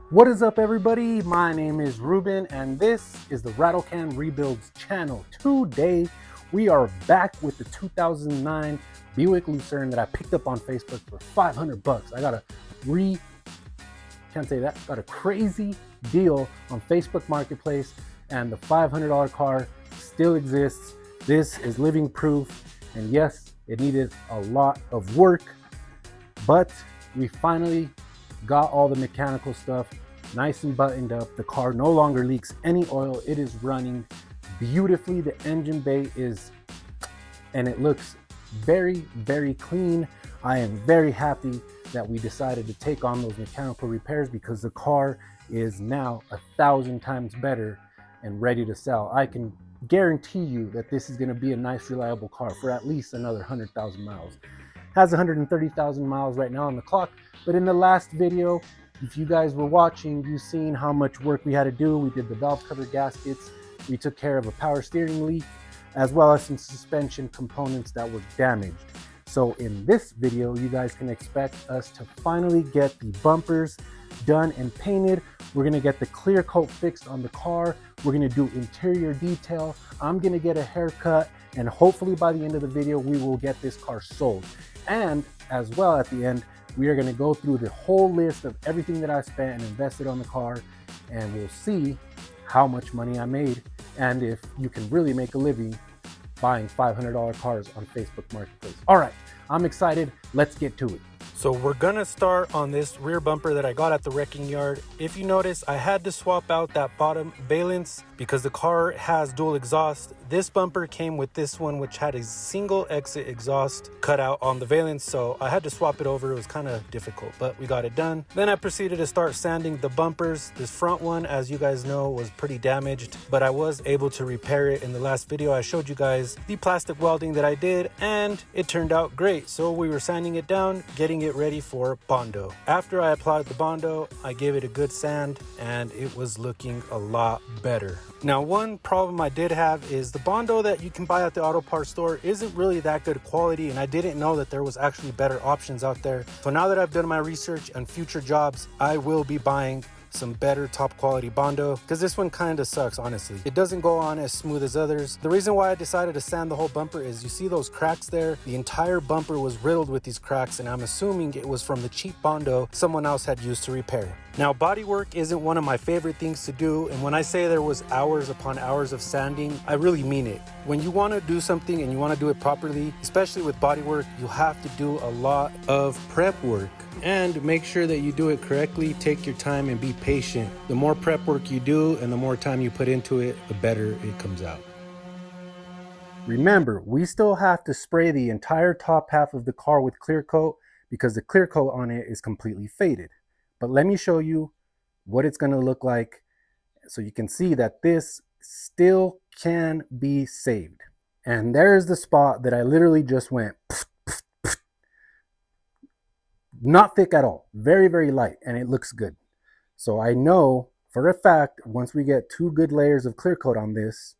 What is up, everybody? My name is Ruben and this is the Rattlecan Rebuilds channel. Today we are back with the 2009 Buick Lucerne that I picked up on Facebook for 500 bucks. I got got a crazy deal on Facebook Marketplace, and the $500 car still exists. This is living proof, and yes, it needed a lot of work, but we finally got all the mechanical stuff nice and buttoned up. The car no longer leaks any oil. It is running beautifully. The engine bay and it looks very, very clean. I am very happy that we decided to take on those mechanical repairs because the car is now 1,000 times better and ready to sell. I can guarantee you that this is going to be a nice, reliable car for at least another 100,000 miles. Has 130,000 miles right now on the clock, but in the last video, if you guys were watching, you've seen how much work we had to do. We did the valve cover gaskets, we took care of a power steering leak, as well as some suspension components that were damaged. So in this video, you guys can expect us to finally get the bumpers done and painted. We're gonna get the clear coat fixed on the car. We're gonna do interior detail. I'm gonna get a haircut, and hopefully by the end of the video, we will get this car sold. And as well, at the end, we are gonna go through the whole list of everything that I spent and invested on the car, and we'll see how much money I made and if you can really make a living buying $500 cars on Facebook Marketplace. All right, I'm excited. Let's get to it. So we're gonna start on this rear bumper that I got at the wrecking yard. If you notice, I had to swap out that bottom valence because the car has dual exhaust. This bumper came with this one, which had a single exit exhaust cut out on the valence, so I had to swap it over. It was kind of difficult, but we got it done. Then I proceeded to start sanding the bumpers. This front one, as you guys know, was pretty damaged, but I was able to repair it. In the last video, I showed you guys the plastic welding that I did, and it turned out great. So we were sanding it down, getting it ready for Bondo. After I applied the Bondo, I gave it a good sand, and it was looking a lot better. Now, one problem I did have is the Bondo that you can buy at the auto parts store isn't really that good quality, and I didn't know that there was actually better options out there. So now that I've done my research on future jobs, I will be buying some better top quality Bondo, because this one kind of sucks, honestly. It doesn't go on as smooth as others. The reason why I decided to sand the whole bumper is you see those cracks there? The entire bumper was riddled with these cracks, and I'm assuming it was from the cheap Bondo someone else had used to repair it. Now, body work isn't one of my favorite things to do, and when I say there was hours upon hours of sanding, I really mean it. When you want to do something and you want to do it properly, especially with body work, you have to do a lot of prep work. And make sure that you do it correctly. Take your time and be patient. The more prep work you do and the more time you put into it, the better it comes out. Remember, we still have to spray the entire top half of the car with clear coat because the clear coat on it is completely faded. But let me show you what it's going to look like so you can see that this still can be saved. And there's the spot that I literally just went not thick at all, very, very light, and it looks good. So I know for a fact, once we get 2 good layers of clear coat on this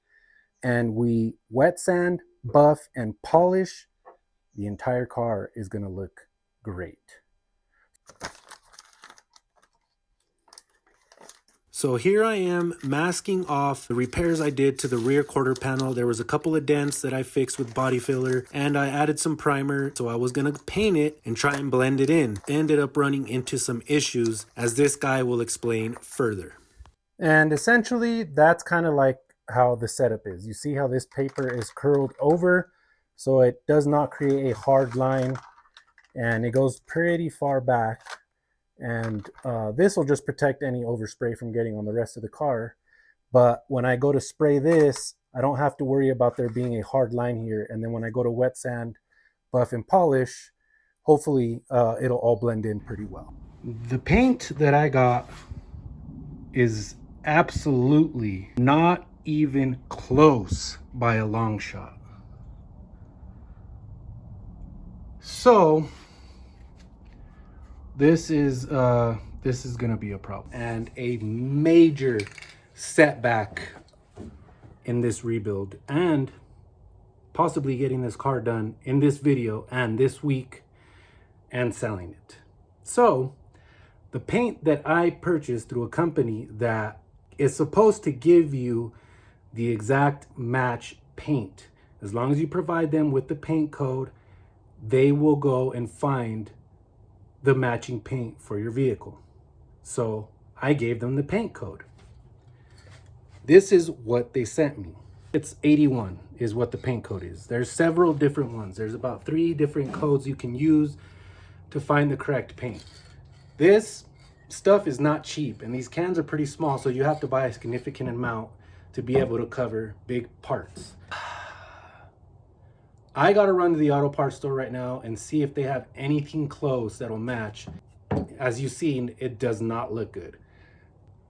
and we wet sand, buff, and polish, the entire car is going to look great. So here I am masking off the repairs I did to the rear quarter panel. There was a couple of dents that I fixed with body filler, and I added some primer. So I was gonna paint it and try and blend it in. Ended up running into some issues, as this guy will explain further. And essentially, that's kind of like how the setup is. You see how this paper is curled over, so it does not create a hard line, and it goes pretty far back. And this will just protect any overspray from getting on the rest of the car. But when I go to spray this, I don't have to worry about there being a hard line here. And then when I go to wet sand, buff, and polish, hopefully it'll all blend in pretty well. The paint that I got is absolutely not even close by a long shot. So this is gonna be a problem and a major setback in this rebuild, and possibly getting this car done in this video and this week and selling it. So The paint that I purchased through a company that is supposed to give you the exact match paint. As long as you provide them with the paint code, they will go and find the matching paint for your vehicle. So I gave them the paint code. This is what they sent me. It's 81 is what the paint code is. There's several different ones. There's about 3 different codes you can use to find the correct paint. This stuff is not cheap, and these cans are pretty small, so you have to buy a significant amount to be able to cover big parts. I gotta run to the auto parts store right now and see if they have anything close that'll match. As you've seen, it does not look good.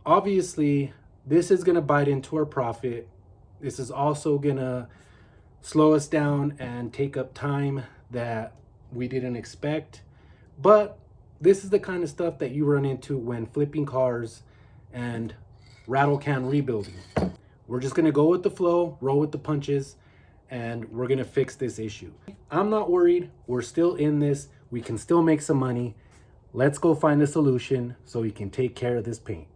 Obviously, this is gonna bite into our profit. This is also gonna slow us down and take up time that we didn't expect. But this is the kind of stuff that you run into when flipping cars and rattle can rebuilding. We're just gonna go with the flow, roll with the punches, and we're gonna fix this issue. I'm not worried. We're still in this. We can still make some money. Let's go find a solution so we can take care of this paint.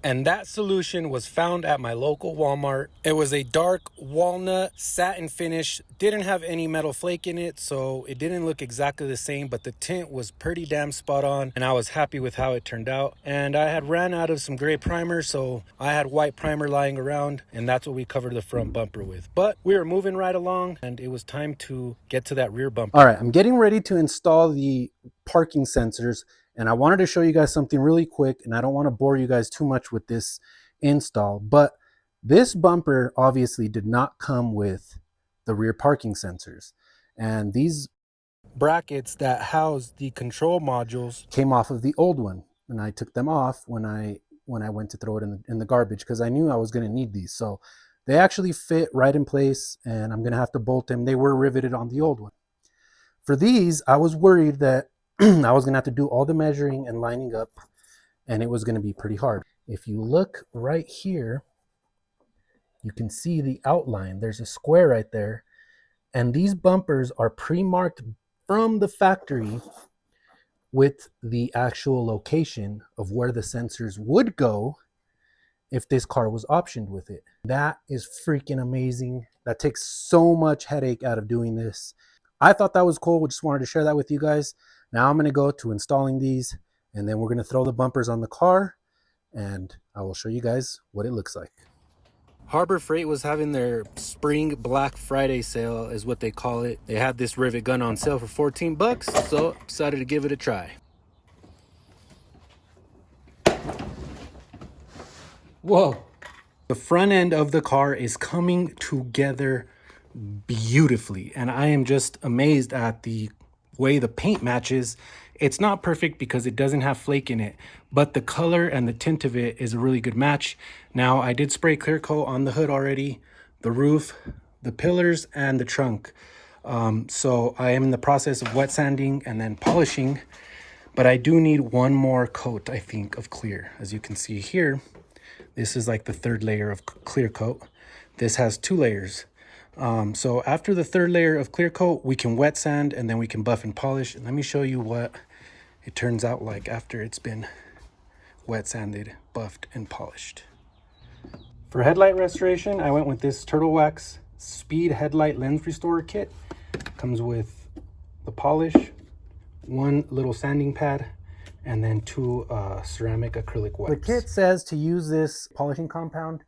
And that solution was found at my local Walmart. It was a dark walnut satin finish. Didn't have any metal flake in it, so it didn't look exactly the same, but the tint was pretty damn spot on, and I was happy with how it turned out. And I had ran out of some gray primer, so I had white primer lying around, and that's what we covered the front bumper with. But we were moving right along, and it was time to get to that rear bumper. All right, I'm getting ready to install the parking sensors. And I wanted to show you guys something really quick, and I don't want to bore you guys too much with this install, but this bumper obviously did not come with the rear parking sensors. And these brackets that house the control modules came off of the old one. And I took them off when I went to throw it in the garbage, because I knew I was going to need these. So they actually fit right in place, and I'm going to have to bolt them. They were riveted on the old one. For these, I was worried that I was gonna have to do all the measuring and lining up, and it was gonna be pretty hard. If you look right here, you can see the outline. There's a square right there, and these bumpers are pre-marked from the factory with the actual location of where the sensors would go if this car was optioned with it. That is freaking amazing. That takes so much headache out of doing this. I thought that was cool. We just wanted to share that with you guys. Now I'm going to go to installing these, and then we're going to throw the bumpers on the car, and I will show you guys what it looks like. Harbor Freight was having their spring Black Friday sale, is what they call it. They had this rivet gun on sale for 14 bucks, so decided to give it a try. Whoa. The front end of the car is coming together beautifully, and I am just amazed at the way the paint matches. It's not perfect because it doesn't have flake in it, but the color and the tint of it is a really good match. Now, I did spray clear coat on the hood already, the roof, the pillars, and the trunk. So I am in the process of wet sanding and then polishing, but I do need one more coat, I think, of clear. As you can see here, this is like the 3rd layer of clear coat. This has 2 layers. So after the 3rd layer of clear coat, we can wet sand, and then we can buff and polish. And let me show you what it turns out like after it's been wet sanded, buffed, and polished. For headlight restoration, I went with this Turtle Wax Speed Headlight Lens Restorer Kit. Comes with the polish, 1 little sanding pad, and then 2 ceramic acrylic wipes. The kit says to use this polishing compound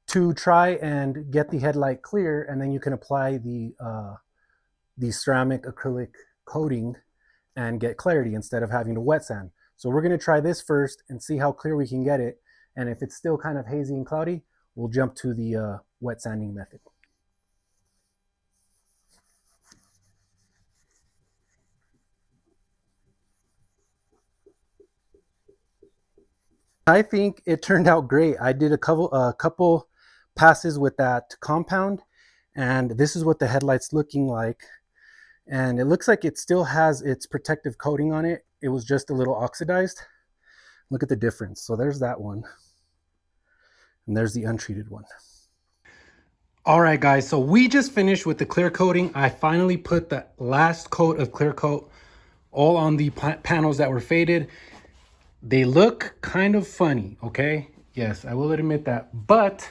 to try and get the headlight clear, and then you can apply the ceramic acrylic coating and get clarity instead of having to wet sand. So we're going to try this first and see how clear we can get it, and if it's still kind of hazy and cloudy, we'll jump to the wet sanding method. I think it turned out great. I did a couple passes with that compound, and this is what the headlight's looking like. And it looks like it still has its protective coating on it. It was just a little oxidized. Look at the difference. So there's that one, and there's the untreated one. All right, guys, so we just finished with the clear coating. I finally put the last coat of clear coat all on the panels that were faded. They look kind of funny, okay? Yes, I will admit that. But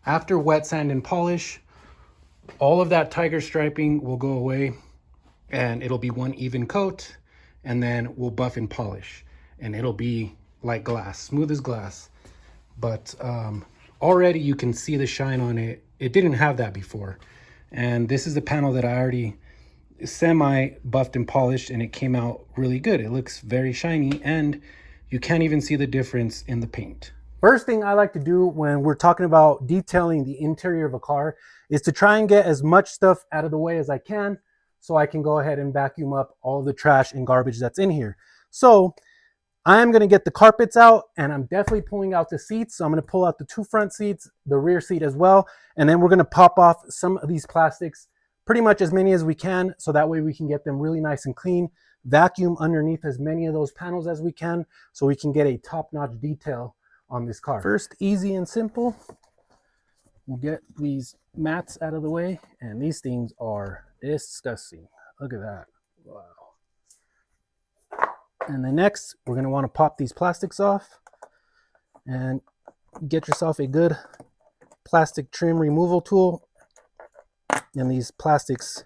after wet sand and polish, all of that tiger striping will go away and it'll be one even coat, and then we'll buff and polish and it'll be like glass, smooth as glass. But already you can see the shine on it. It didn't have that before. And this is the panel that I already semi buffed and polished, and it came out really good. It looks very shiny and you can't even see the difference in the paint. First thing I like to do when we're talking about detailing the interior of a car is to try and get as much stuff out of the way as I can, so I can go ahead and vacuum up all the trash and garbage that's in here. So I'm going to get the carpets out, and I'm definitely pulling out the seats. So I'm going to pull out the 2 front seats, the rear seat as well. And then we're going to pop off some of these plastics, pretty much as many as we can, so that way we can get them really nice and clean. Vacuum underneath as many of those panels as we can, so we can get a top-notch detail on this car. First, easy and simple, we'll get these mats out of the way, and these things are disgusting. Look at that. Wow. And then next, we're going to want to pop these plastics off and get yourself a good plastic trim removal tool. And these plastics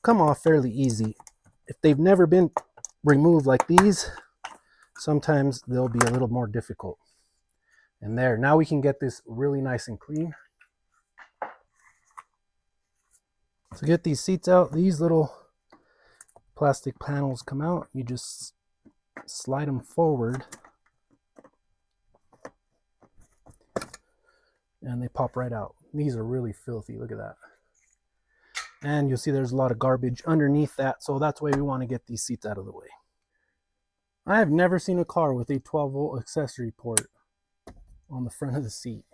come off fairly easy. If they've never been removed like these, sometimes they'll be a little more difficult. And there, now we can get this really nice and clean. To get these seats out, these little plastic panels come out. You just slide them forward and they pop right out. These are really filthy. Look at that. And you'll see there's a lot of garbage underneath that, so that's why we want to get these seats out of the way. I have never seen a car with a 12-volt accessory port on the front of the seat.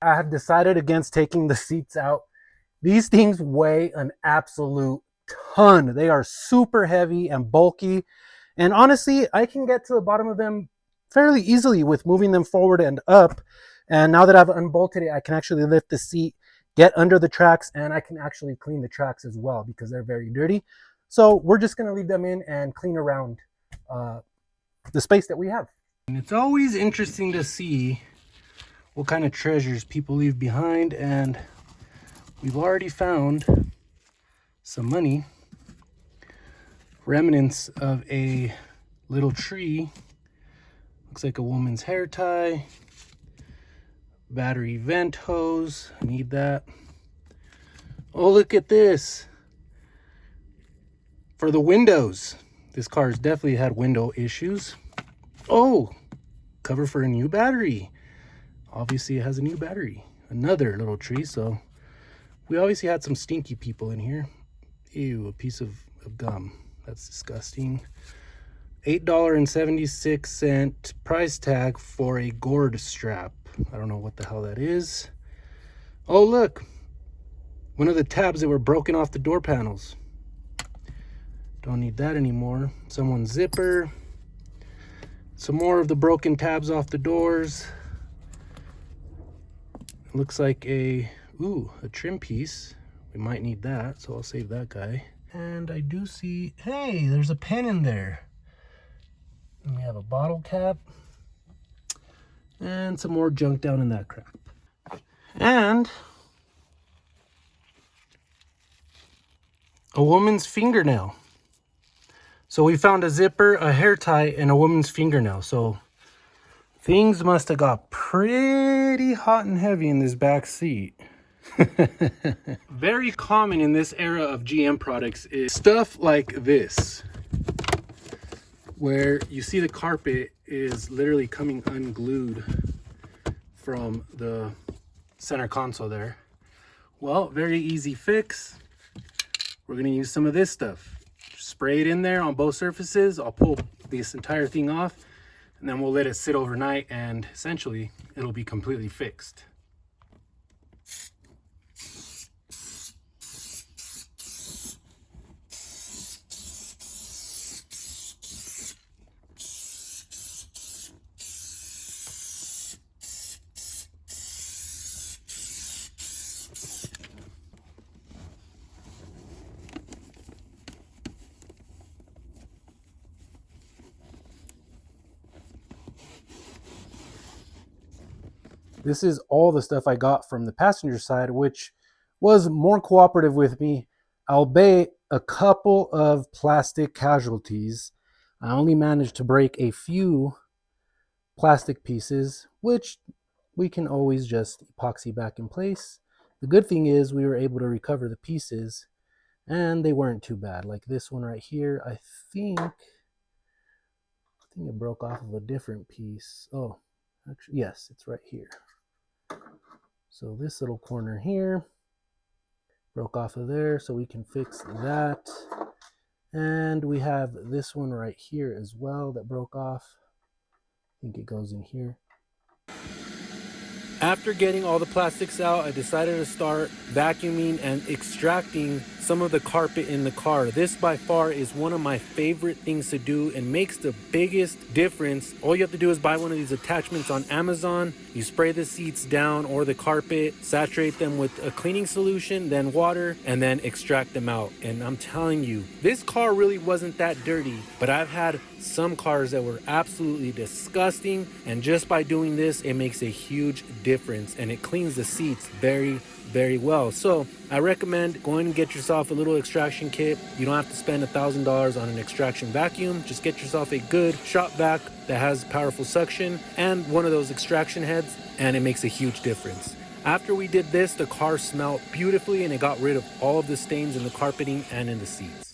I have decided against taking the seats out. These things weigh an absolute ton. They are super heavy and bulky. And honestly, I can get to the bottom of them fairly easily with moving them forward and up. And now that I've unbolted it, I can actually lift the seat, get under the tracks, and I can actually clean the tracks as well because they're very dirty. So we're just going to leave them in and clean around the space that we have. And it's always interesting to see what kind of treasures people leave behind, and we've already found some money, remnants of a little tree, looks like a woman's hair tie, battery vent hose, I need that. Oh, look at this, for the windows. This car's definitely had window issues. Oh, cover for a new battery. Obviously it has a new battery. Another little tree, so we obviously had some stinky people in here. Ew, a piece of gum. That's disgusting. $8.76 price tag for a gourd strap. I don't know what the hell that is. Oh, look. One of the tabs that were broken off the door panels. Don't need that anymore. Someone's zipper. Some more of the broken tabs off the doors. It looks like a trim piece. We might need that, so I'll save that guy. And I do see, hey, there's a pen in there. And we have a bottle cap. And some more junk down in that crap. And a woman's fingernail. So we found a zipper, a hair tie, and a woman's fingernail. So things must have got pretty hot and heavy in this back seat. Very common in this era of GM products is stuff like this, where you see the carpet is literally coming unglued from the center console there. Well, very easy fix. We're gonna use some of this stuff. Spray it in there on both surfaces. I'll pull this entire thing off, and then we'll let it sit overnight, and essentially it'll be completely fixed. This is all the stuff I got from the passenger side, which was more cooperative with me, albeit a couple of plastic casualties. I only managed to break a few plastic pieces, which we can always just epoxy back in place. The good thing is we were able to recover the pieces and they weren't too bad. Like this one right here, I think it broke off of a different piece. Oh, actually, yes, it's right here. So this little corner here broke off of there, so we can fix that. And we have this one right here as well that broke off. I think it goes in here. After getting all the plastics out, I decided to start vacuuming and extracting some of the carpet in the car. This by far is one of my favorite things to do and makes the biggest difference. All you have to do is buy one of these attachments on Amazon. You spray the seats down or the carpet, saturate them with a cleaning solution, then water, and then extract them out. And I'm telling you, this car really wasn't that dirty, but I've had some cars that were absolutely disgusting, and just by doing this, it makes a huge difference and it cleans the seats very well. So I recommend going and get yourself a little extraction kit. You don't have to spend $1,000 on an extraction vacuum. Just get yourself a good shop vac that has powerful suction and one of those extraction heads, and it makes a huge difference. After we did this, the car smelled beautifully and it got rid of all of the stains in the carpeting and in the seats.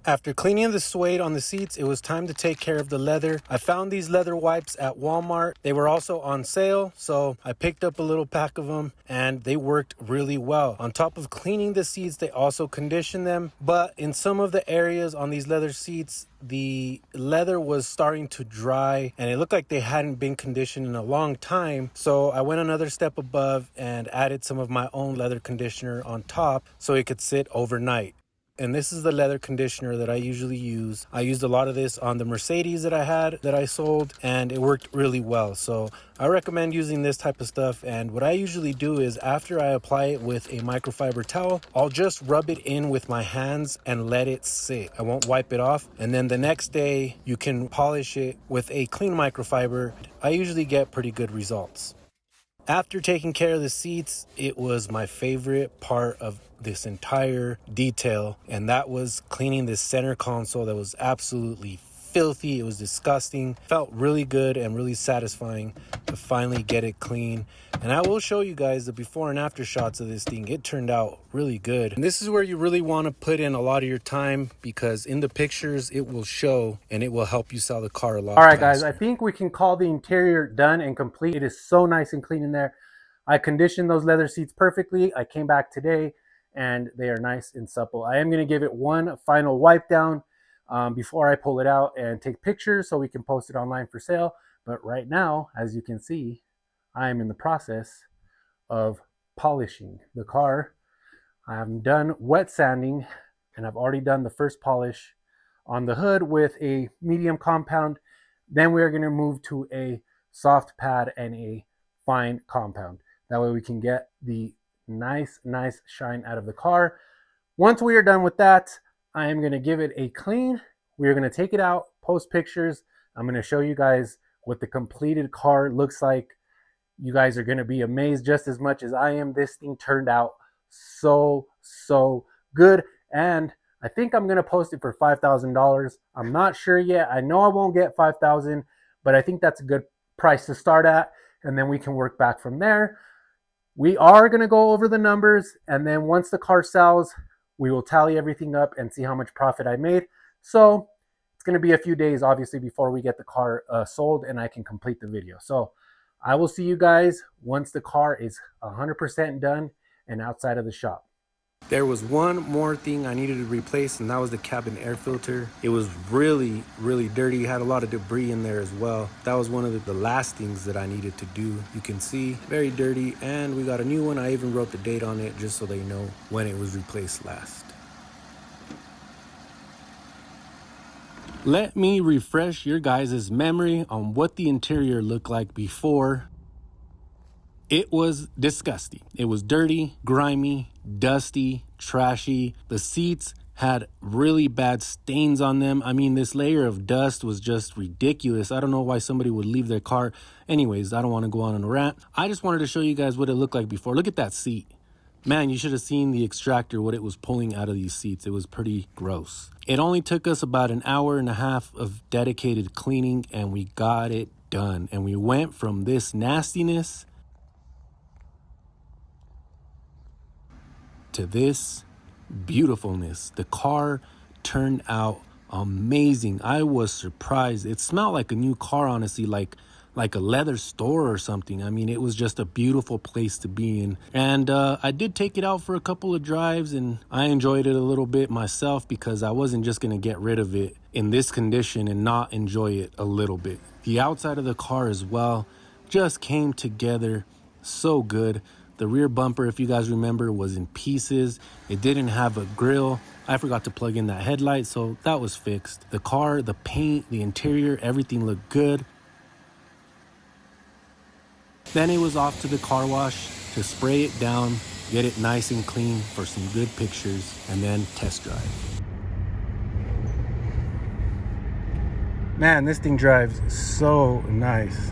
After cleaning the suede on the seats, it was time to take care of the leather. I found these leather wipes at Walmart. They were also on sale, so I picked up a little pack of them and they worked really well. On top of cleaning the seats, they also conditioned them, but in some of the areas on these leather seats, the leather was starting to dry and it looked like they hadn't been conditioned in a long time. So I went another step above and added some of my own leather conditioner on top so it could sit overnight. And this is the leather conditioner that I usually use. I used a lot of this on the Mercedes that I sold, and it worked really well. So I recommend using this type of stuff. And what I usually do is after I apply it with a microfiber towel, I'll just rub it in with my hands and let it sit. I won't wipe it off. And then the next day you can polish it with a clean microfiber. I usually get pretty good results. After taking care of the seats, it was my favorite part of this entire detail, and that was cleaning this center console that was absolutely filthy. It was disgusting. Felt really good and really satisfying to finally get it clean. And I will show you guys the before and after shots of this thing. It turned out really good. And this is where you really want to put in a lot of your time, because in the pictures it will show and it will help you sell the car a lot faster. All right, guys, I think we can call the interior done and complete. It is so nice and clean in there. I conditioned those leather seats perfectly. I came back today and they are nice and supple. I am going to give it one final wipe down before I pull it out and take pictures so we can post it online for sale. But right now, as you can see, I am in the process of polishing the car. I'm done wet sanding and I've already done the first polish on the hood with a medium compound. Then we are going to move to a soft pad and a fine compound. That way we can get the nice shine out of the car. Once we are done with that, I am going to give it a clean. We are going to take it out, post pictures. I'm going to show you guys what the completed car looks like. You guys are going to be amazed just as much as I am. This thing turned out so good, and I think I'm going to post it for $5,000. I'm not sure yet. I know I won't get $5,000, but I think that's a good price to start at, and then we can work back from there. We are going to go over the numbers, and then once the car sells, we will tally everything up and see how much profit I made. So it's going to be a few days, obviously, before we get the car sold and I can complete the video. So I will see you guys once the car is 100% done and outside of the shop. There was one more thing I needed to replace, and that was the cabin air filter. It was really dirty. It had a lot of debris in there as well. That was one of the last things that I needed to do. You can see, very dirty, and we got a new one. I even wrote the date on it just so they know when it was replaced last. Let me refresh your guys' memory on what the interior looked like before. It was disgusting. It was dirty, grimy, dusty, trashy. The seats had really bad stains on them. I mean, this layer of dust was just ridiculous. I don't know why somebody would leave their car. Anyways, I don't want to go on a rant. I just wanted to show you guys what it looked like before. Look at that seat. Man, you should have seen the extractor, what it was pulling out of these seats. It was pretty gross. It only took us about an hour and a half of dedicated cleaning, and we got it done. And we went from this nastiness to this beautifulness. The car turned out amazing. I was surprised. It smelled like a new car, honestly, like a leather store or something. I mean, it was just a beautiful place to be in. And I did take it out for a couple of drives, and I enjoyed it a little bit myself because I wasn't just gonna get rid of it in this condition and not enjoy it a little bit. The outside of the car as well just came together so good. The rear bumper, if you guys remember, was in pieces. It didn't have a grill. I forgot to plug in that headlight, so that was fixed. The car, the paint, the interior, everything looked good. Then it was off to the car wash to spray it down, get it nice and clean for some good pictures, and then test drive. Man, this thing drives so nice.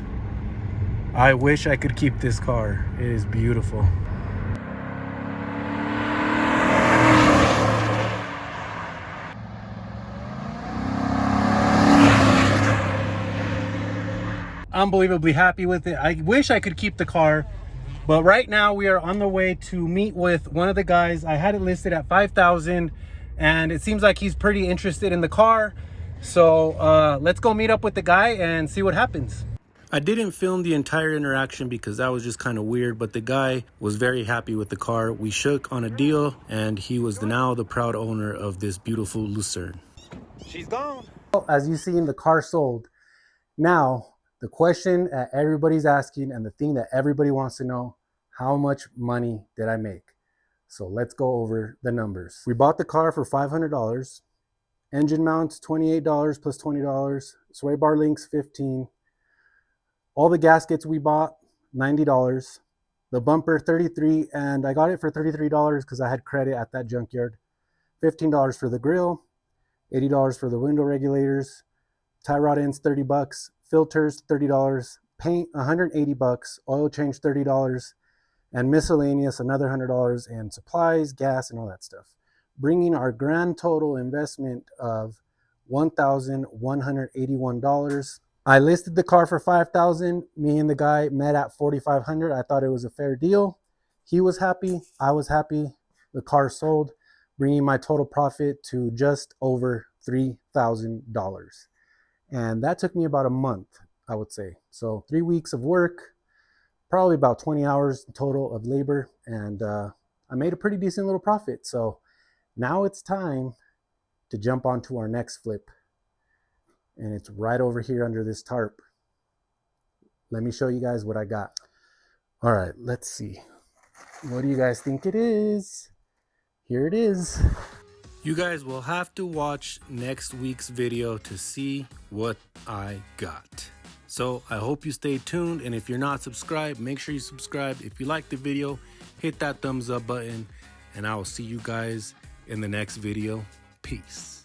I wish I could keep this car. It is beautiful. Unbelievably happy with it. I wish I could keep the car, but right now we are on the way to meet with one of the guys. I had it listed at $5,000, and it seems like he's pretty interested in the car. So let's go meet up with the guy and see what happens. I didn't film the entire interaction because that was just kind of weird, but the guy was very happy with the car. We shook on a deal, and he was now the proud owner of this beautiful Lucerne. She's gone. As you see, the car sold. Now, the question that everybody's asking and the thing that everybody wants to know, how much money did I make? So let's go over the numbers. We bought the car for $500. Engine mounts, $28 plus $20. Sway bar links, $15. All the gaskets we bought, $90. The bumper, $33, and I got it for $33 because I had credit at that junkyard. $15 for the grill, $80 for the window regulators, tie rod ends, $30, filters, $30, paint, $180, oil change, $30, and miscellaneous, another $100, and supplies, gas, and all that stuff, bringing our grand total investment of $1,181. I listed the car for $5,000. Me and the guy met at $4,500. I thought it was a fair deal. He was happy. I was happy. The car sold, bringing my total profit to just over $3,000. And that took me about a month, I would say. So 3 weeks of work, probably about 20 hours total of labor. And I made a pretty decent little profit. So now it's time to jump onto our next flip. And it's right over here under this tarp. Let me show you guys what I got. All right, let's see. What do you guys think it is? Here it is. You guys will have to watch next week's video to see what I got. So I hope you stay tuned, and if you're not subscribed, make sure you subscribe. If you like the video, hit that thumbs up button, and I will see you guys in the next video. Peace.